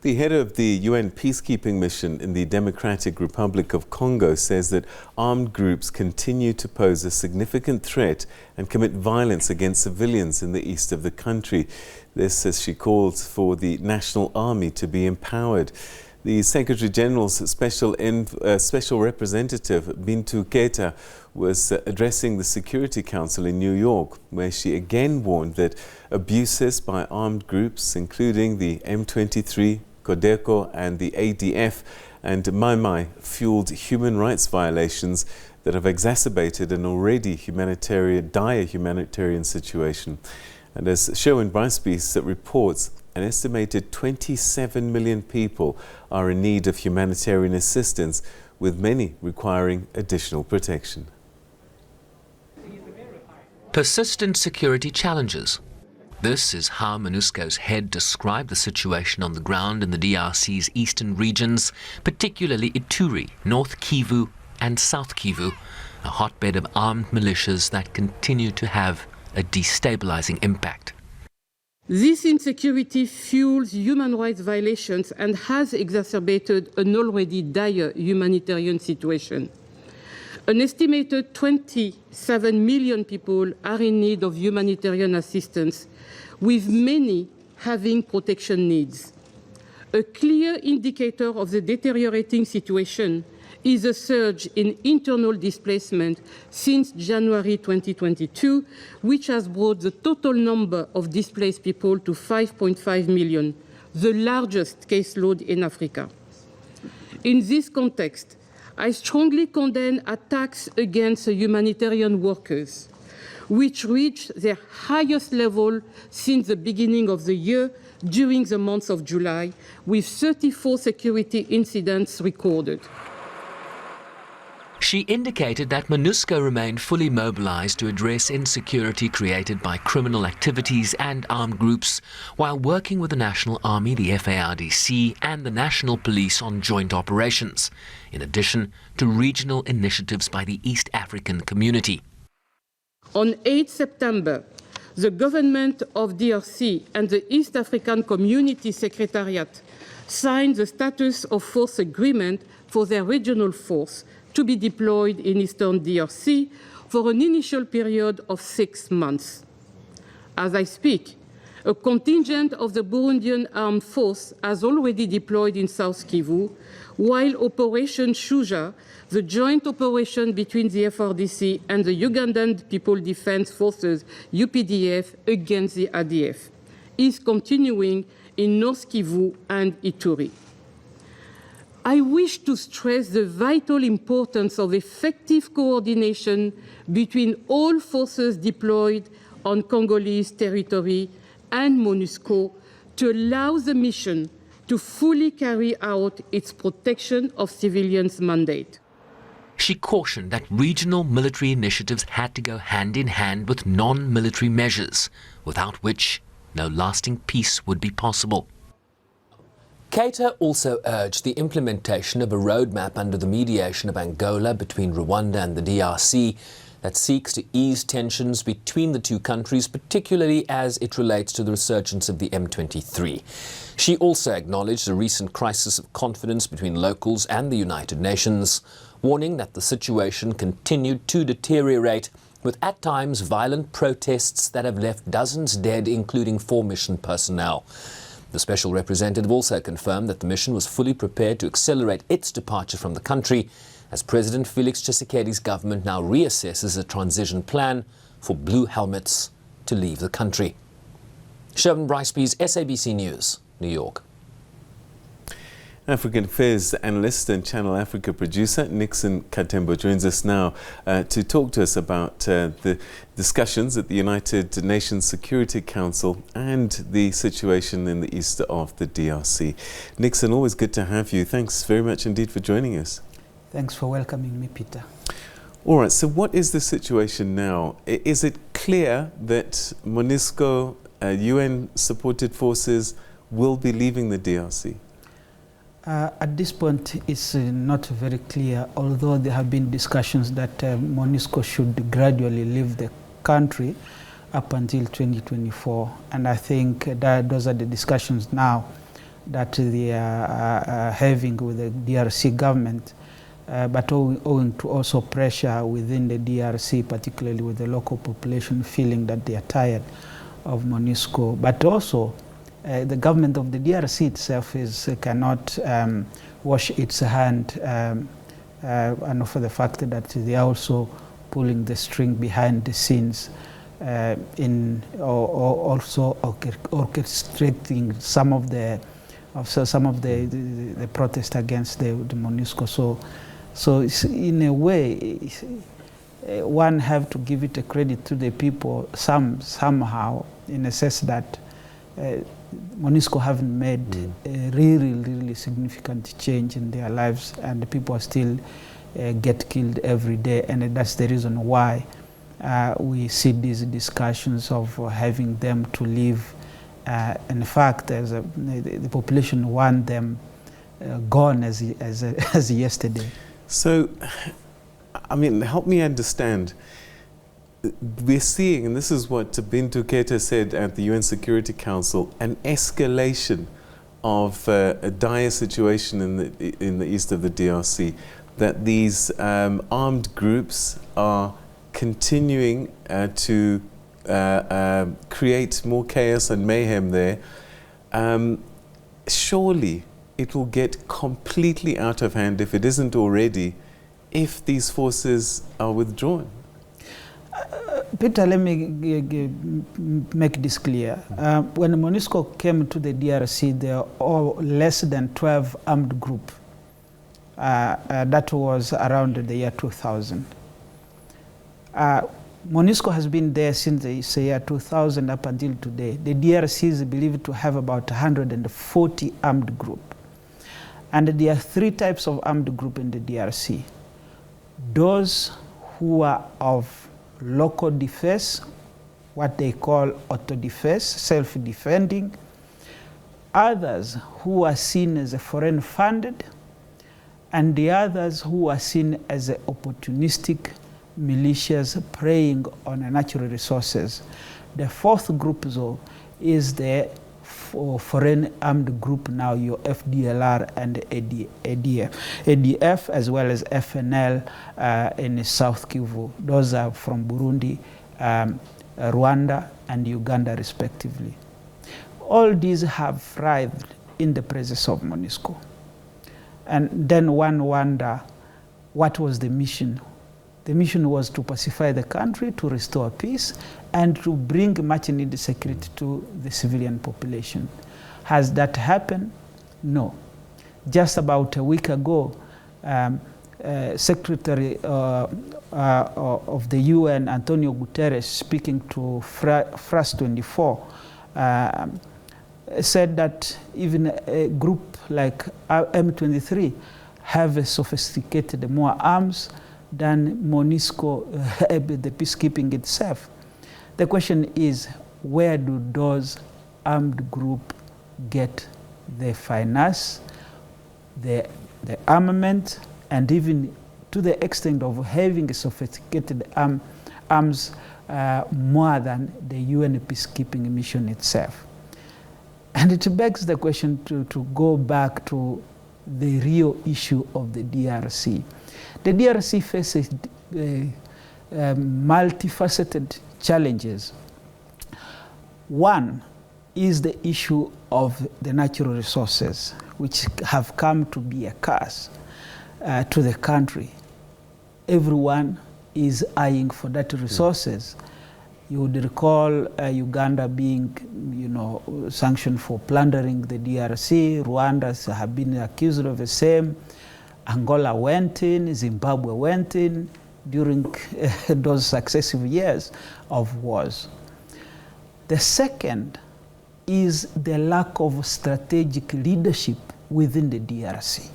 The head of the UN Peacekeeping Mission in the Democratic Republic of Congo says that armed groups continue to pose a significant threat and commit violence against civilians in the east of the country. This as she calls for the national army to be empowered. The Secretary General's special representative, Bintou Keita, was addressing the Security Council in New York, where she again warned that abuses by armed groups, including the M23, CODECO and the ADF and Mai-Mai, fueled human rights violations that have exacerbated an already dire humanitarian situation. And as Sherwin Bryce-Pease reports, an estimated 27 million people are in need of humanitarian assistance, with many requiring additional protection. Persistent security challenges. This is how MONUSCO's head described the situation on the ground in the DRC's eastern regions, particularly Ituri, North Kivu and South Kivu, a hotbed of armed militias that continue to have a destabilizing impact. This insecurity fuels human rights violations and has exacerbated an already dire humanitarian situation. An estimated 27 million people are in need of humanitarian assistance, with many having protection needs. A clear indicator of the deteriorating situation is a surge in internal displacement since January 2022, which has brought the total number of displaced people to 5.5 million, the largest caseload in Africa. In this context, I strongly condemn attacks against humanitarian workers, which reached their highest level since the beginning of the year during the month of July, with 34 security incidents recorded. She indicated that MONUSCO remained fully mobilized to address insecurity created by criminal activities and armed groups, while working with the National Army, the FARDC, and the National Police on joint operations, in addition to regional initiatives by the East African Community. On 8 September, the government of DRC and the East African Community Secretariat signed the status of force agreement for their regional force to be deployed in Eastern DRC for an initial period of 6 months. As I speak, a contingent of the Burundian armed force has already deployed in South Kivu, while Operation Shuja, the joint operation between the FRDC and the Ugandan People Defense Forces, UPDF, against the ADF, is continuing in North Kivu and Ituri. I wish to stress the vital importance of effective coordination between all forces deployed on Congolese territory and MONUSCO to allow the mission to fully carry out its protection of civilians mandate. She cautioned that regional military initiatives had to go hand in hand with non-military measures, without which no lasting peace would be possible. Keita also urged the implementation of a roadmap under the mediation of Angola between Rwanda and the DRC that seeks to ease tensions between the two countries, particularly as it relates to the resurgence of the M23. She also acknowledged the recent crisis of confidence between locals and the United Nations, warning that the situation continued to deteriorate, with at times violent protests that have left dozens dead, including 4 mission personnel. The special representative also confirmed that the mission was fully prepared to accelerate its departure from the country as President Felix Tshisekedi's government now reassesses a transition plan for blue helmets to leave the country. Sherwin Bryce-Pease, SABC News, New York. African Affairs analyst and Channel Africa producer Nixon Katembo joins us now to talk to us about the discussions at the United Nations Security Council and the situation in the east of the DRC. Nixon, always good to have you. Thanks very much indeed for joining us. Thanks for welcoming me, Peter. All right, so what is the situation now? Is it clear that MONUSCO, UN-supported forces, will be leaving the DRC? At this point, it's not very clear, although there have been discussions that MONUSCO should gradually leave the country up until 2024. And I think that those are the discussions now that they are having with the DRC government, but owing to also pressure within the DRC, particularly with the local population feeling that they are tired of MONUSCO, but also the government of the DRC itself cannot wash its hand, and for the fact that they are also pulling the string behind the scenes also orchestrating some of the protest against the MONUSCO. So it's, in a way, one have to give it a credit to the people somehow, in a sense that MONUSCO haven't made a really significant change in their lives, and the people still get killed every day, and that's the reason why we see these discussions of having them to leave. In fact, the population want them gone as yesterday. So, I mean, help me understand. We're seeing, and this is what Bintou Keita said at the UN Security Council, an escalation of a dire situation in the east of the DRC, that these armed groups are continuing to create more chaos and mayhem there. Surely it will get completely out of hand, if it isn't already, if these forces are withdrawn. Peter, let me make this clear. When MONUSCO came to the DRC, there were less than 12 armed groups. That was around the year 2000. MONUSCO has been there since the year 2000 up until today. The DRC is believed to have about 140 armed groups. And there are three types of armed groups in the DRC. Those who are of local defense, what they call auto-defense, self-defending. Others who are seen as foreign funded, and the others who are seen as opportunistic militias preying on natural resources. The fourth group, though, is the foreign armed group, now your FDLR and ADF, as well as FNL in South Kivu. Those are from Burundi, Rwanda, and Uganda, respectively. All these have thrived in the presence of MONUSCO. And then one wonder, what was the mission? The mission was to pacify the country, to restore peace, and to bring much needed security to the civilian population. Has that happened? No. Just about a week ago, Secretary of the UN, Antonio Guterres, speaking to France 24, said that even a group like M23 have sophisticated more arms than MONUSCO, the peacekeeping itself. The question is, where do those armed groups get the finance, the armament, and even to the extent of having sophisticated arms more than the UN Peacekeeping Mission itself? And it begs the question to go back to the real issue of the DRC. The DRC faces multifaceted challenges. One is the issue of the natural resources, which have come to be a curse to the country. Everyone is eyeing for that resources. You would recall Uganda being, sanctioned for plundering the DRC. Rwanda have been accused of the same. Angola went in, Zimbabwe went in during those successive years of wars. The second is the lack of strategic leadership within the DRC.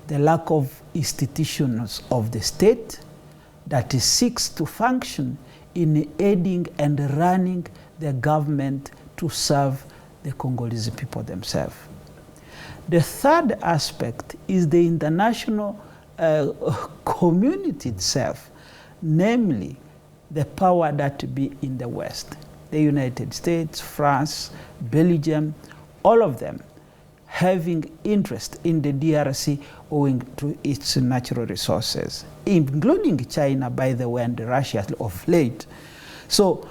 The lack of institutions of the state that seeks to function in aiding and running the government to serve the Congolese people themselves. The third aspect is the international community itself, namely the power that be in the West. The United States, France, Belgium, all of them having interest in the DRC owing to its natural resources, including China, by the way, and Russia of late. So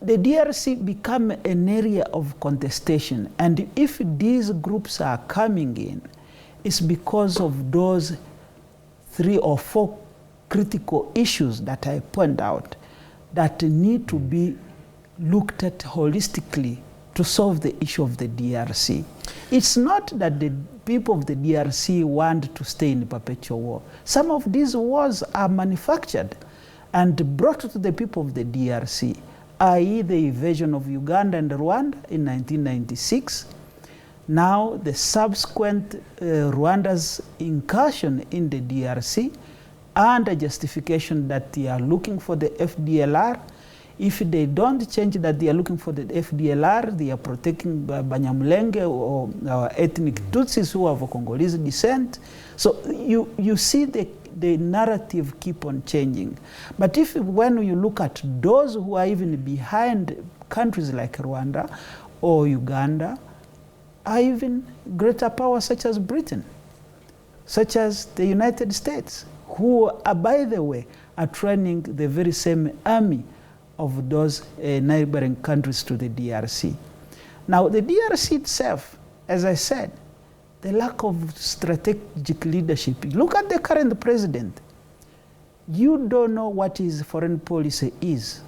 the DRC become an area of contestation, and if these groups are coming in, it's because of those 3 or 4 critical issues that I point out that need to be looked at holistically to solve the issue of the DRC. It's not that the people of the DRC want to stay in perpetual war. Some of these wars are manufactured and brought to the people of the DRC, i.e. the invasion of Uganda and Rwanda in 1996, now the subsequent Rwanda's incursion in the DRC, and a justification that they are looking for the FDLR. If they don't change that they are looking for the FDLR, they are protecting Banyamulenge or ethnic Tutsis who have a Congolese descent. So you see the narrative keep on changing. But when you look at those who are even behind countries like Rwanda or Uganda, are even greater powers such as Britain, such as the United States, who are, by the way, are training the very same army of those neighboring countries to the DRC. Now, the DRC itself, as I said, the lack of strategic leadership. Look at the current president. You don't know what his foreign policy is.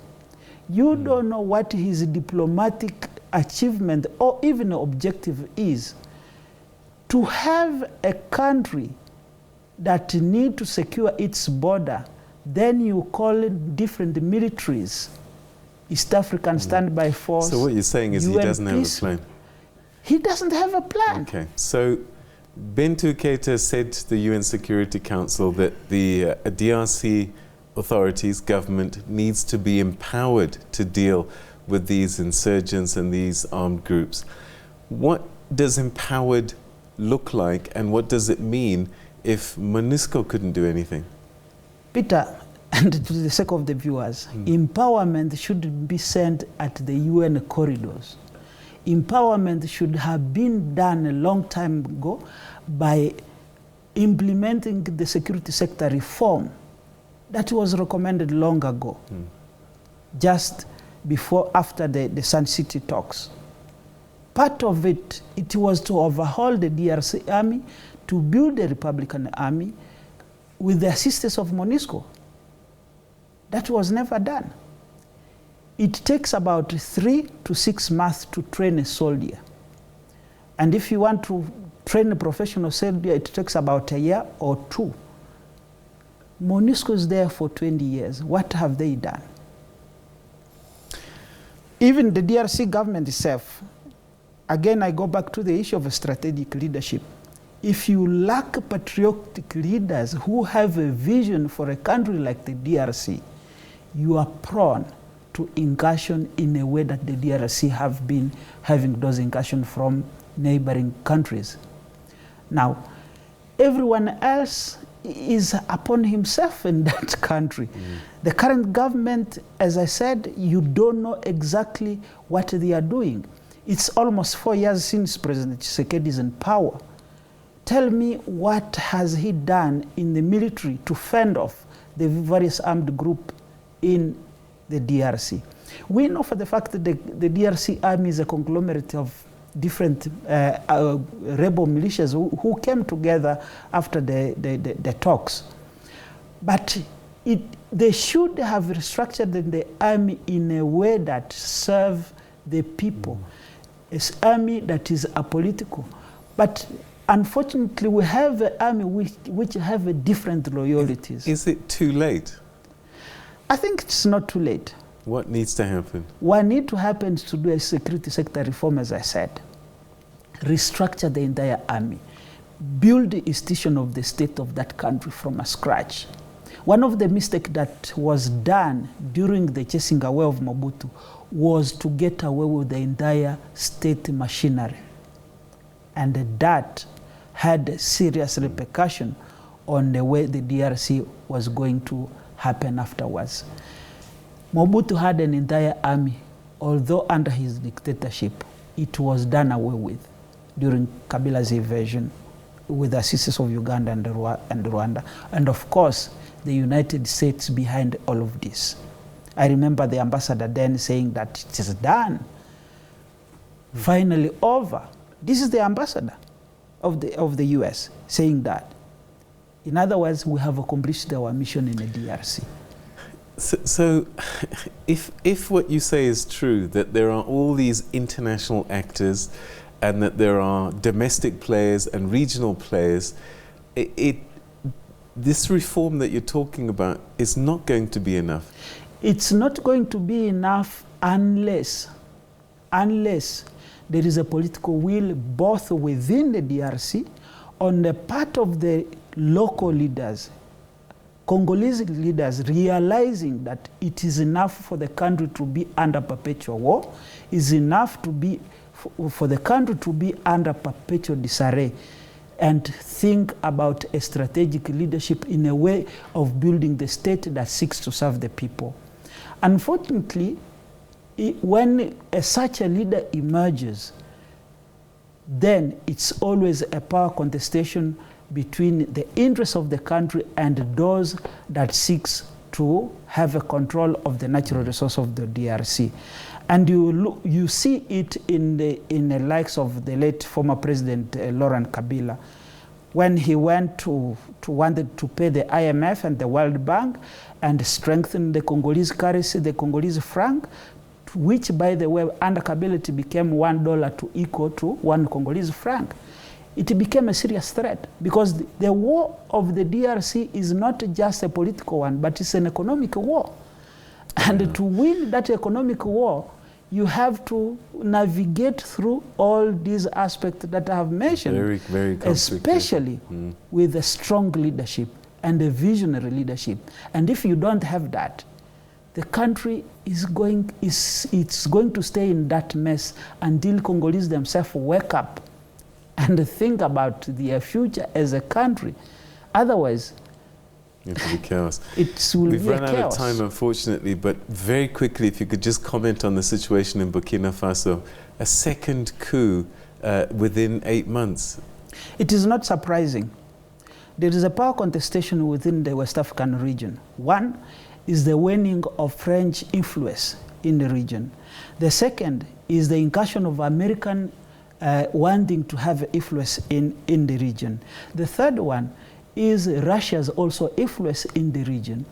You don't know what his diplomatic achievement or even objective is. To have a country that need to secure its border, then you call it different militaries. East African Standby Force. So what you're saying is UN he doesn't have a plan. He doesn't have a plan. Okay. So Bintou Keita said to the UN Security Council that the DRC authorities, government, needs to be empowered to deal with these insurgents and these armed groups. What does empowered look like, and what does it mean if MONUSCO couldn't do anything? Peter, and to the sake of the viewers, empowerment should be sent at the UN corridors. Empowerment should have been done a long time ago by implementing the security sector reform that was recommended long ago, just after the Sun City talks. Part of it was to overhaul the DRC army, to build a Republican army with the assistance of MONUSCO. That was never done. It takes about 3 to 6 months to train a soldier. And if you want to train a professional soldier, it takes about a year or 2. MONUSCO is there for 20 years. What have they done? Even the DRC government itself, again, I go back to the issue of strategic leadership. If you lack patriotic leaders who have a vision for a country like the DRC, you are prone to incursion in a way that the DRC have been having those incursions from neighboring countries. Now, everyone else is upon himself in that country. The current government, as I said, you don't know exactly what they are doing. It's almost 4 years since President Tshisekedi is in power. Tell me, what has he done in the military to fend off the various armed groups in the DRC? We know for the fact that the DRC army is a conglomerate of different rebel militias who came together after the talks. But they should have restructured the army in a way that serves the people. It's an army that is apolitical. But unfortunately, we have an army which have different loyalties. Is it too late? I think it's not too late. What needs to happen? What needs to happen is to do a security sector reform, as I said. Restructure the entire army. Build the institution of the state of that country from scratch. One of the mistakes that was done during the chasing away of Mobutu was to get away with the entire state machinery. And that had serious repercussion on the way the DRC was going to happen afterwards. Mobutu had an entire army, although under his dictatorship, it was done away with. during Kabila's invasion with the assistance of Uganda and Rwanda. And of course, the United States behind all of this. I remember the ambassador then saying that it is done, finally over. This is the ambassador of the US saying that. In other words, we have accomplished our mission in the DRC. So if what you say is true, that there are all these international actors and that there are domestic players and regional players, this reform that you're talking about is not going to be enough. It's not going to be enough unless there is a political will both within the DRC, on the part of the local leaders, Congolese leaders realizing that it is enough for the country to be under perpetual war, is enough to be for the country to be under perpetual disarray, and think about a strategic leadership in a way of building the state that seeks to serve the people. Unfortunately, when such a leader emerges, then it's always a power contestation between the interests of the country and those that seeks to have a control of the natural resource of the DRC. And you see it in the likes of the late former President Laurent Kabila, when he wanted to pay the IMF and the World Bank and strengthen the Congolese currency, the Congolese franc, which, by the way, under Kabila it became $1 to equal to 1 Congolese franc. It became a serious threat because the war of the DRC is not just a political one, but it's an economic war. And to win that economic war, you have to navigate through all these aspects that I have mentioned, very especially with a strong leadership and a visionary leadership. And if you don't have that, the country is going to stay in that mess until Congolese themselves wake up and think about their future as a country. Otherwise, it will be chaos. We've run out of time, unfortunately, but very quickly, if you could just comment on the situation in Burkina Faso. A second coup within 8 months. It is not surprising. There is a power contestation within the West African region. One is the waning of French influence in the region. The second is the incursion of American wanting to have influence in the region. The third one is Russia's also influence in the region.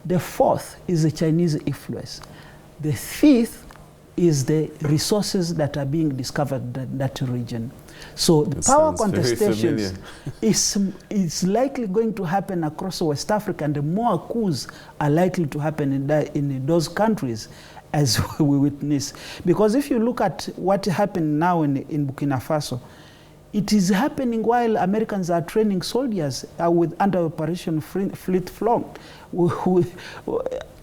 The fourth is the Chinese influence. The fifth is the resources that are being discovered in that region. So the power contestation is likely going to happen across West Africa, and the more coups are likely to happen in those countries as we witness. Because if you look at what happened now in Burkina Faso, it is happening while Americans are training soldiers under Operation Fleet Flog,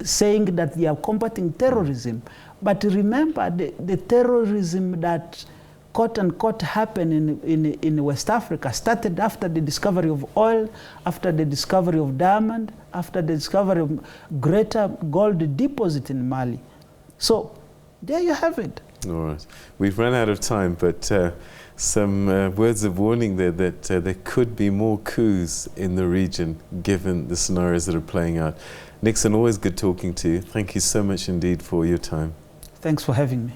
saying that they are combating terrorism. But remember, the terrorism that quote-unquote happened in West Africa started after the discovery of oil, after the discovery of diamond, after the discovery of greater gold deposit in Mali. So there you have it. All right. We've run out of time, but some words of warning there that there could be more coups in the region given the scenarios that are playing out. Nixon, always good talking to you. Thank you so much indeed for your time. Thanks for having me.